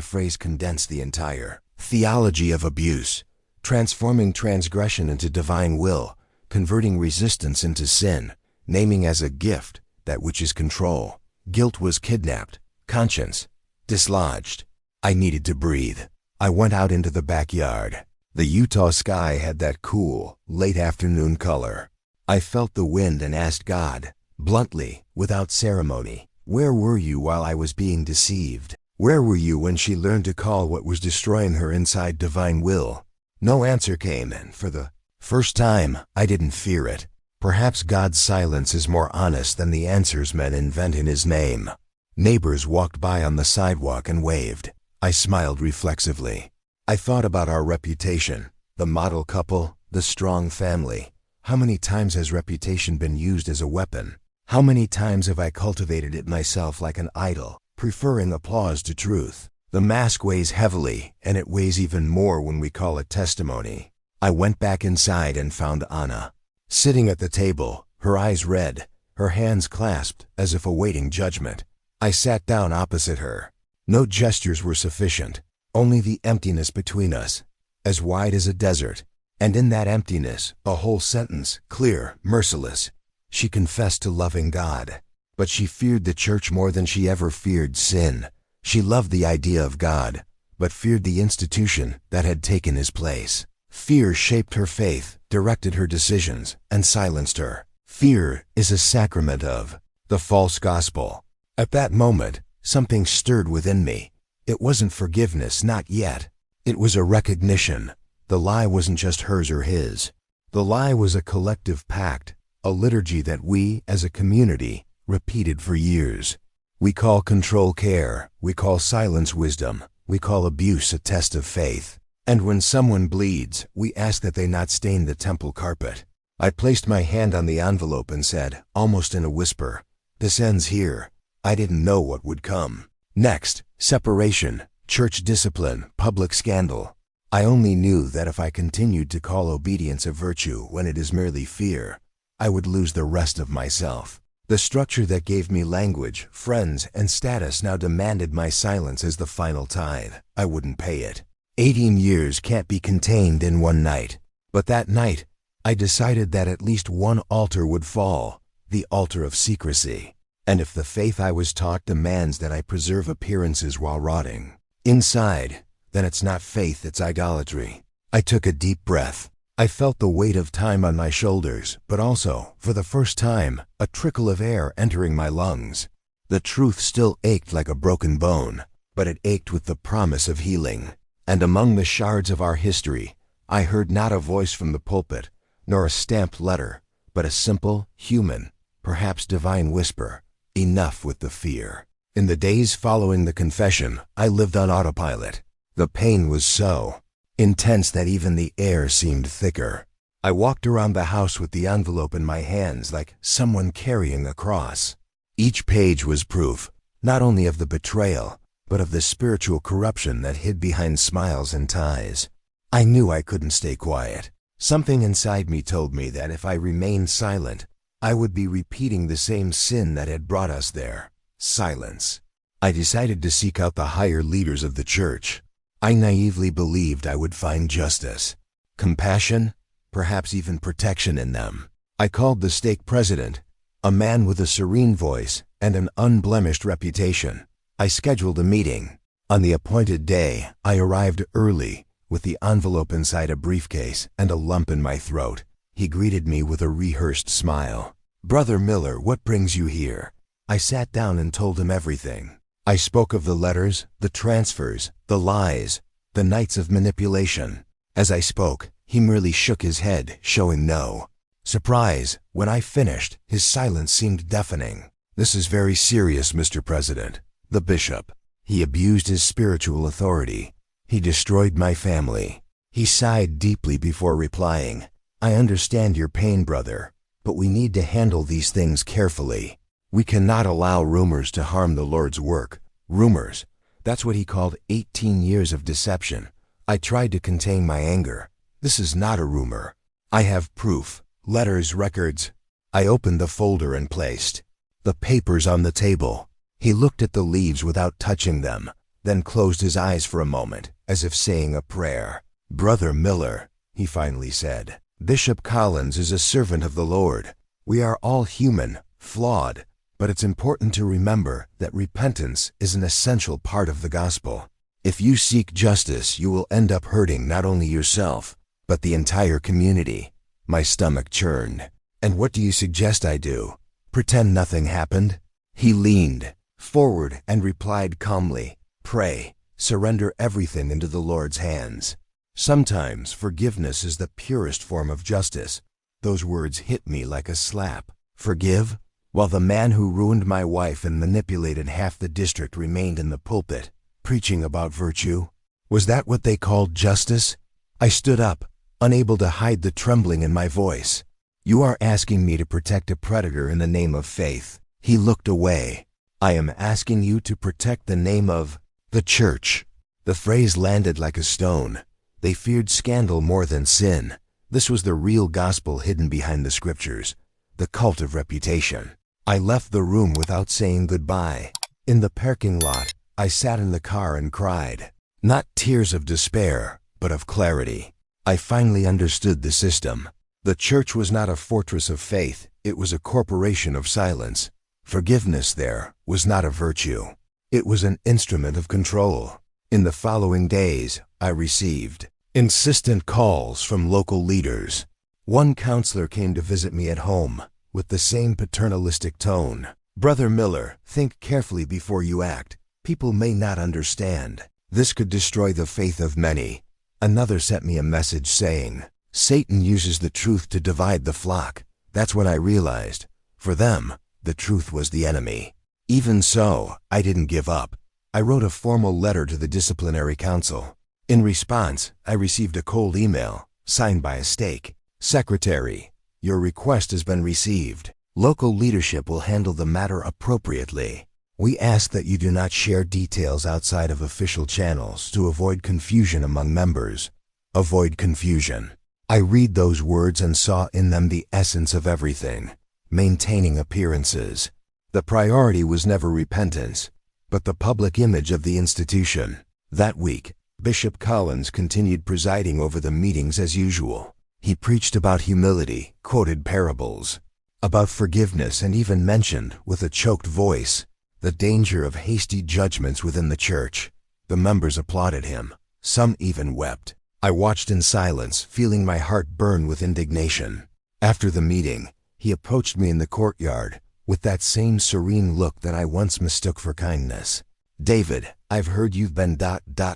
phrase condensed the entire theology of abuse, transforming transgression into divine will, converting resistance into sin, naming as a gift that which is control. Guilt was kidnapped, conscience dislodged. I needed to breathe. I went out into the backyard. The Utah sky had that cool, late afternoon color. I felt the wind and asked God, bluntly, without ceremony, where were you while I was being deceived? Where were you when she learned to call what was destroying her inside divine will? No answer came, and for the first time, I didn't fear it. Perhaps God's silence is more honest than the answers men invent in His name. Neighbors walked by on the sidewalk and waved. I smiled reflexively. I thought about our reputation, the model couple, the strong family. How many times has reputation been used as a weapon? How many times have I cultivated it myself like an idol, preferring applause to truth? The mask weighs heavily, and it weighs even more when we call it testimony. I went back inside and found Anna, sitting at the table, her eyes red, her hands clasped as if awaiting judgment. I sat down opposite her. No gestures were sufficient, only the emptiness between us, as wide as a desert. And in that emptiness, a whole sentence, clear, merciless. She confessed to loving God, but she feared the church more than she ever feared sin. She loved the idea of God, but feared the institution that had taken his place. Fear shaped her faith, directed her decisions, and silenced her. Fear is a sacrament of the false gospel. At that moment, something stirred within me. It wasn't forgiveness, not yet. It was a recognition. The lie wasn't just hers or his. The lie was a collective pact, a liturgy that we, as a community, repeated for years. We call control care, we call silence wisdom, we call abuse a test of faith. And when someone bleeds, we ask that they not stain the temple carpet. I placed my hand on the envelope and said, almost in a whisper, "This ends here." I didn't know what would come. Next, separation, church discipline, public scandal. I only knew that if I continued to call obedience a virtue when it is merely fear, I would lose the rest of myself. The structure that gave me language, friends, and status now demanded my silence as the final tithe. I wouldn't pay it. 18 years can't be contained in one night. But that night, I decided that at least one altar would fall, the altar of secrecy. And if the faith I was taught demands that I preserve appearances while rotting inside, then it's not faith, it's idolatry. I took a deep breath. I felt the weight of time on my shoulders, but also, for the first time, a trickle of air entering my lungs. The truth still ached like a broken bone, but it ached with the promise of healing. And among the shards of our history, I heard not a voice from the pulpit, nor a stamped letter, but a simple, human, perhaps divine whisper, enough with the fear. In the days following the confession, I lived on autopilot. The pain was so intense that even the air seemed thicker. I walked around the house with the envelope in my hands like someone carrying a cross. Each page was proof, not only of the betrayal, but of the spiritual corruption that hid behind smiles and ties. I knew I couldn't stay quiet. Something inside me told me that if I remained silent, I would be repeating the same sin that had brought us there. Silence. I decided to seek out the higher leaders of the church. I naively believed I would find justice, compassion, perhaps even protection in them. I called the stake president, a man with a serene voice and an unblemished reputation. I scheduled a meeting. On the appointed day, I arrived early, with the envelope inside a briefcase and a lump in my throat. He greeted me with a rehearsed smile. "Brother Miller, what brings you here?" I sat down and told him everything. I spoke of the letters, the transfers, the lies, the nights of manipulation. As I spoke, he merely shook his head, showing no surprise. When I finished, his silence seemed deafening. "This is very serious, Mr. President. The bishop. He abused his spiritual authority. He destroyed my family." He sighed deeply before replying, "I understand your pain, brother, but we need to handle these things carefully. We cannot allow rumors to harm the Lord's work." Rumors. That's what he called 18 years of deception. I tried to contain my anger. This is not a rumor. I have proof. Letters, records. I opened the folder and placed the papers on the table. He looked at the leaves without touching them, then closed his eyes for a moment, as if saying a prayer. "Brother Miller," he finally said, "Bishop Collins is a servant of the Lord. We are all human, flawed, but it's important to remember that repentance is an essential part of the gospel. If you seek justice, you will end up hurting not only yourself, but the entire community." My stomach churned. "And what do you suggest I do? Pretend nothing happened?" He leaned forward and replied calmly, "Pray, surrender everything into the Lord's hands. Sometimes forgiveness is the purest form of justice." Those words hit me like a slap. Forgive? While the man who ruined my wife and manipulated half the district remained in the pulpit, preaching about virtue? Was that what they called justice? I stood up, unable to hide the trembling in my voice. "You are asking me to protect a predator in the name of faith." He looked away. "I am asking you to protect the name of the church." The phrase landed like a stone. They feared scandal more than sin. This was the real gospel hidden behind the scriptures, the cult of reputation. I left the room without saying goodbye. In the parking lot, I sat in the car and cried. Not tears of despair, but of clarity. I finally understood the system. The church was not a fortress of faith, it was a corporation of silence. Forgiveness there was not a virtue. It was an instrument of control. In the following days, I received insistent calls from local leaders. One counselor came to visit me at home, with the same paternalistic tone. Brother Miller, think carefully before you act. People may not understand. This could destroy the faith of many. Another sent me a message saying, Satan uses the truth to divide the flock. That's when I realized, for them, the truth was the enemy. Even so, I didn't give up. I wrote a formal letter to the disciplinary council. In response, I received a cold email, signed by a stake. Secretary, your request has been received. Local leadership will handle the matter appropriately. We ask that you do not share details outside of official channels to avoid confusion among members. Avoid confusion. I read those words and saw in them the essence of everything. Maintaining appearances. The priority was never repentance, but the public image of the institution. That week, Bishop Collins continued presiding over the meetings as usual. He preached about humility, quoted parables, about forgiveness, and even mentioned, with a choked voice, the danger of hasty judgments within the church. The members applauded him. Some even wept. I watched in silence, feeling my heart burn with indignation. After the meeting, he approached me in the courtyard, with that same serene look that I once mistook for kindness. David, I've heard you've been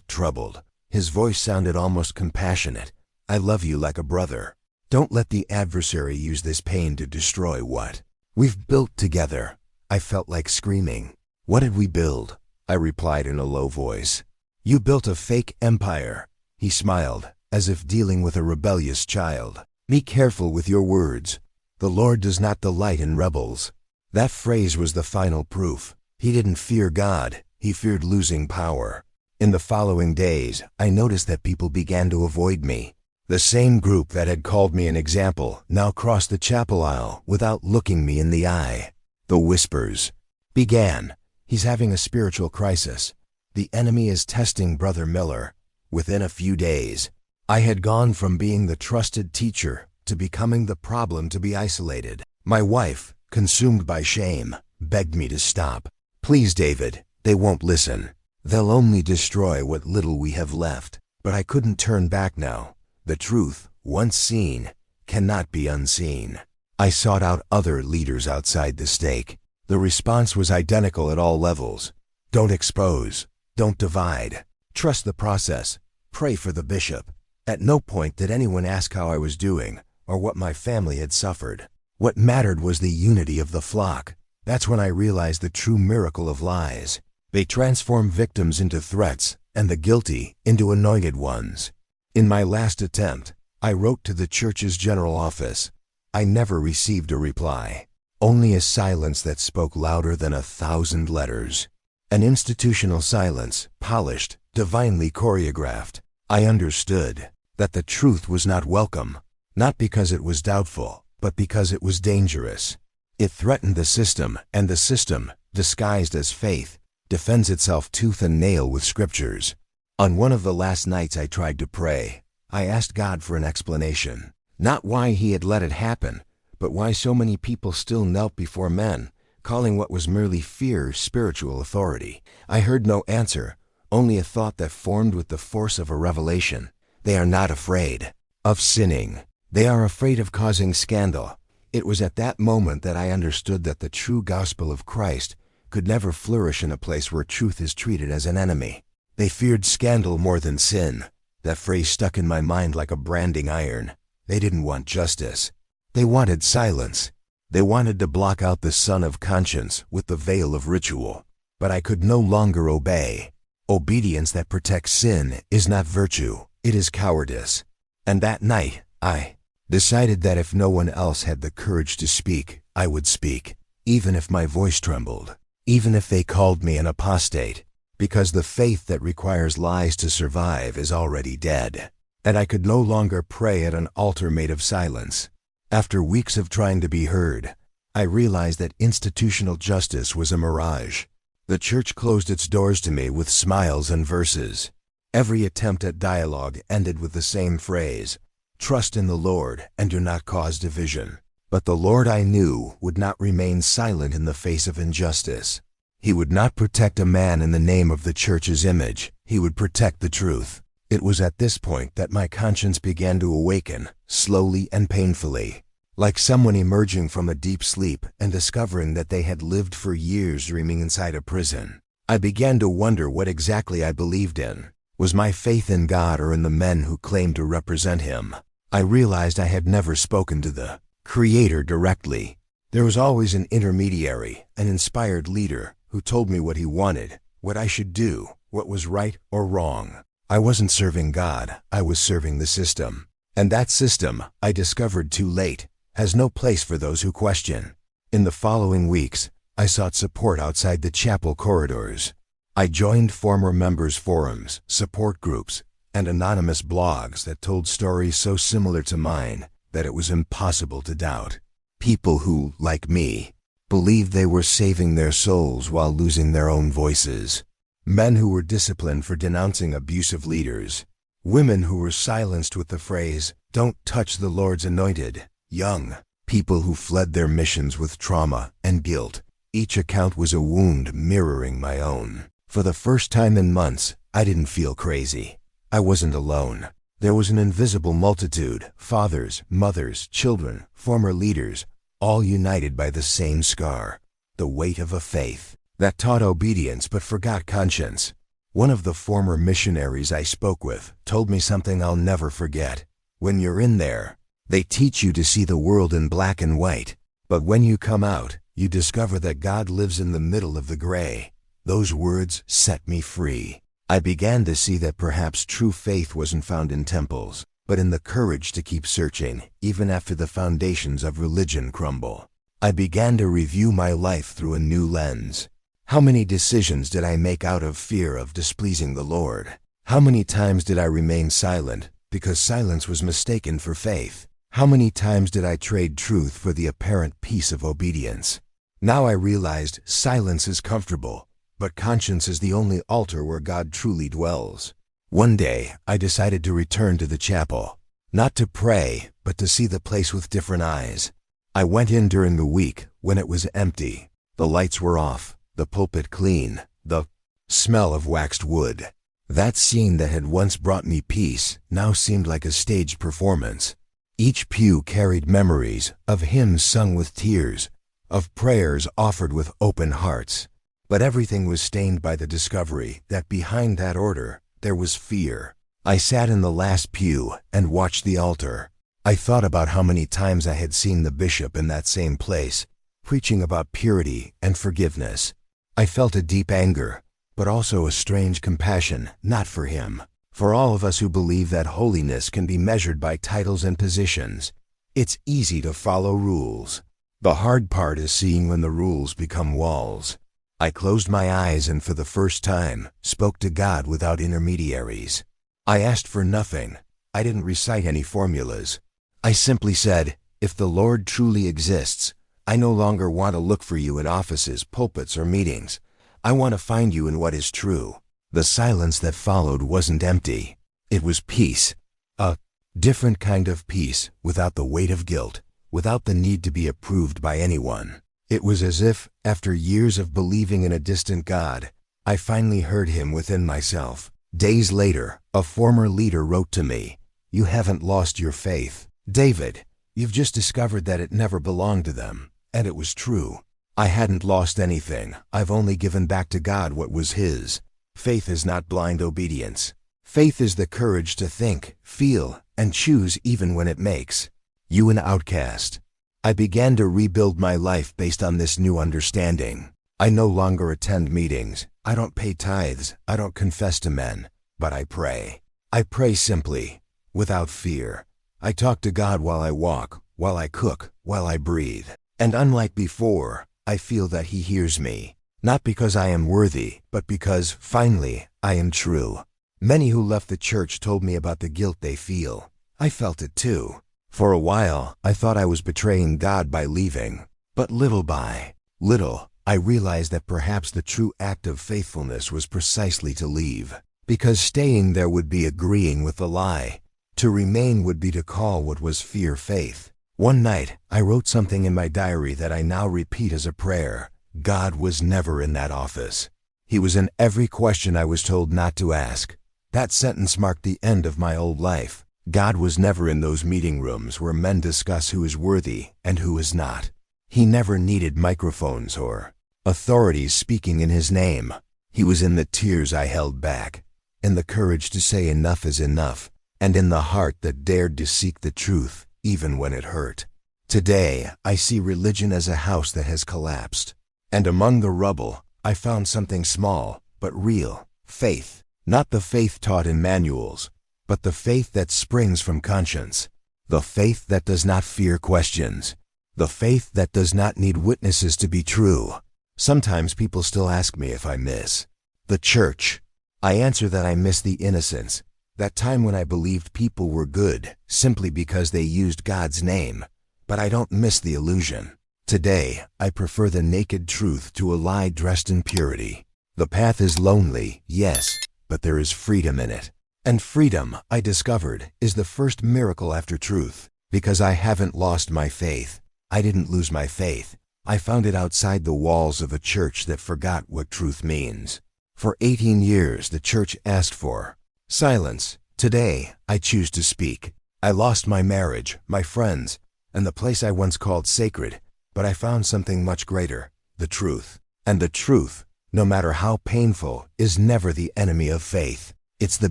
troubled. His voice sounded almost compassionate. I love you like a brother. Don't let the adversary use this pain to destroy what we've built together. I felt like screaming. What did we build? I replied in a low voice. You built a fake empire. He smiled, as if dealing with a rebellious child. Be careful with your words. The Lord does not delight in rebels. That phrase was the final proof. He didn't fear God, he feared losing power. In the following days, I noticed that people began to avoid me. The same group that had called me an example now crossed the chapel aisle without looking me in the eye. The whispers began. He's having a spiritual crisis. The enemy is testing Brother Miller. Within a few days, I had gone from being the trusted teacher to becoming the problem to be isolated. My wife, consumed by shame, begged me to stop. Please, David, they won't listen. They'll only destroy what little we have left. But I couldn't turn back now. The truth, once seen, cannot be unseen. I sought out other leaders outside the stake. The response was identical at all levels. Don't expose. Don't divide. Trust the process. Pray for the bishop. At no point did anyone ask how I was doing or what my family had suffered. What mattered was the unity of the flock. That's when I realized the true miracle of lies. They transform victims into threats and the guilty into anointed ones. In my last attempt, I wrote to the church's general office. I never received a reply. Only a silence that spoke louder than 1,000 letters. An institutional silence, polished, divinely choreographed. I understood that the truth was not welcome, not because it was doubtful, but because it was dangerous. It threatened the system, and the system, disguised as faith, defends itself tooth and nail with scriptures. On one of the last nights I tried to pray, I asked God for an explanation. Not why he had let it happen, but why so many people still knelt before men, calling what was merely fear spiritual authority. I heard no answer, only a thought that formed with the force of a revelation. They are not afraid of sinning. They are afraid of causing scandal. It was at that moment that I understood that the true gospel of Christ could never flourish in a place where truth is treated as an enemy. They feared scandal more than sin. That phrase stuck in my mind like a branding iron. They didn't want justice. They wanted silence. They wanted to block out the sun of conscience with the veil of ritual. But I could no longer obey. Obedience that protects sin is not virtue, it is cowardice. And that night, I decided that if no one else had the courage to speak, I would speak, even if my voice trembled, even if they called me an apostate, because the faith that requires lies to survive is already dead. and I could no longer pray at an altar made of silence. After weeks of trying to be heard, I realized that institutional justice was a mirage. The church closed its doors to me with smiles and verses. Every attempt at dialogue ended with the same phrase, "Trust in the Lord and do not cause division." But the Lord I knew would not remain silent in the face of injustice. He would not protect a man in the name of the church's image. He would protect the truth. It was at this point that my conscience began to awaken, slowly and painfully, like someone emerging from a deep sleep and discovering that they had lived for years dreaming inside a prison. I began to wonder what exactly I believed in. Was my faith in God or in the men who claimed to represent Him? I realized I had never spoken to the Creator directly. There was always an intermediary, an inspired leader, who told me what He wanted, what I should do, what was right or wrong. I wasn't serving God, I was serving the system. And that system, I discovered too late, has no place for those who question. In the following weeks, I sought support outside the chapel corridors. I joined former members' forums, support groups, and anonymous blogs that told stories so similar to mine that it was impossible to doubt. People who, like me, believed they were saving their souls while losing their own voices. Men who were disciplined for denouncing abusive leaders. Women who were silenced with the phrase, "Don't touch the Lord's anointed." Young people who fled their missions with trauma and guilt. Each account was a wound mirroring my own. For the first time in months, I didn't feel crazy. I wasn't alone. There was an invisible multitude, fathers, mothers, children, former leaders, all united by the same scar, the weight of a faith that taught obedience but forgot conscience. One of the former missionaries I spoke with told me something I'll never forget. When you're in there, they teach you to see the world in black and white, but when you come out, you discover that God lives in the middle of the gray. Those words set me free. I began to see that perhaps true faith wasn't found in temples, but in the courage to keep searching, even after the foundations of religion crumble. I began to review my life through a new lens. How many decisions did I make out of fear of displeasing the Lord? How many times did I remain silent because silence was mistaken for faith? How many times did I trade truth for the apparent peace of obedience? Now I realized silence is comfortable, but conscience is the only altar where God truly dwells. One day, I decided to return to the chapel, not to pray, but to see the place with different eyes. I went in during the week when it was empty. The lights were off, the pulpit clean, the smell of waxed wood. That scene that had once brought me peace now seemed like a staged performance. Each pew carried memories of hymns sung with tears, of prayers offered with open hearts. But everything was stained by the discovery that behind that order, there was fear. I sat in the last pew and watched the altar. I thought about how many times I had seen the bishop in that same place, preaching about purity and forgiveness. I felt a deep anger, but also a strange compassion, not for him. For all of us who believe that holiness can be measured by titles and positions, it's easy to follow rules. The hard part is seeing when the rules become walls. I closed my eyes and for the first time spoke to God without intermediaries. I asked for nothing. I didn't recite any formulas. I simply said, if the Lord truly exists, I no longer want to look for you in offices, pulpits, or meetings. I want to find you in what is true. The silence that followed wasn't empty. It was peace. A different kind of peace, without the weight of guilt, without the need to be approved by anyone. It was as if, after years of believing in a distant God, I finally heard Him within myself. Days later, a former leader wrote to me, "You haven't lost your faith, David. You've just discovered that it never belonged to them." And it was true. I hadn't lost anything. I've only given back to God what was His. Faith is not blind obedience. Faith is the courage to think, feel, and choose even when it makes you an outcast. I began to rebuild my life based on this new understanding. I no longer attend meetings. I don't pay tithes. I don't confess to men. But I pray. I pray simply, without fear. I talk to God while I walk, while I cook, while I breathe. And unlike before, I feel that He hears me. Not because I am worthy, but because, finally, I am true. Many who left the church told me about the guilt they feel. I felt it too. For a while, I thought I was betraying God by leaving. But little by little, I realized that perhaps the true act of faithfulness was precisely to leave. Because staying there would be agreeing with the lie. To remain would be to call what was fear faith. One night, I wrote something in my diary that I now repeat as a prayer. God was never in that office. He was in every question I was told not to ask. That sentence marked the end of my old life. God was never in those meeting rooms where men discuss who is worthy and who is not. He never needed microphones or authorities speaking in his name. He was in the tears I held back, in the courage to say enough is enough, and in the heart that dared to seek the truth, even when it hurt. Today, I see religion as a house that has collapsed. And among the rubble, I found something small, but real. Faith. Not the faith taught in manuals, but the faith that springs from conscience. The faith that does not fear questions. The faith that does not need witnesses to be true. Sometimes people still ask me if I miss the church. I answer that I miss the innocence, that time when I believed people were good simply because they used God's name. But I don't miss the illusion. Today, I prefer the naked truth to a lie dressed in purity. The path is lonely, yes, but there is freedom in it. And freedom, I discovered, is the first miracle after truth. Because I haven't lost my faith. I didn't lose my faith. I found it outside the walls of a church that forgot what truth means. For 18 years, the church asked for silence. Today, I choose to speak. I lost my marriage, my friends, and the place I once called sacred, but I found something much greater, the truth. And the truth, no matter how painful, is never the enemy of faith. It's the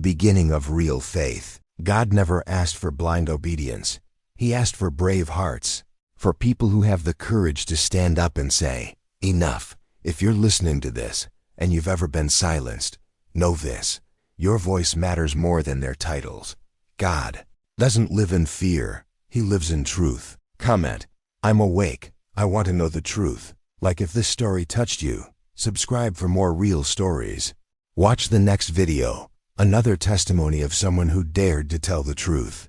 beginning of real faith. God never asked for blind obedience. He asked for brave hearts, for people who have the courage to stand up and say, enough. If you're listening to this, and you've ever been silenced, know this. Your voice matters more than their titles. God doesn't live in fear. He lives in truth. Comment, I'm awake. I want to know the truth. Like if this story touched you, subscribe for more real stories. Watch the next video, another testimony of someone who dared to tell the truth.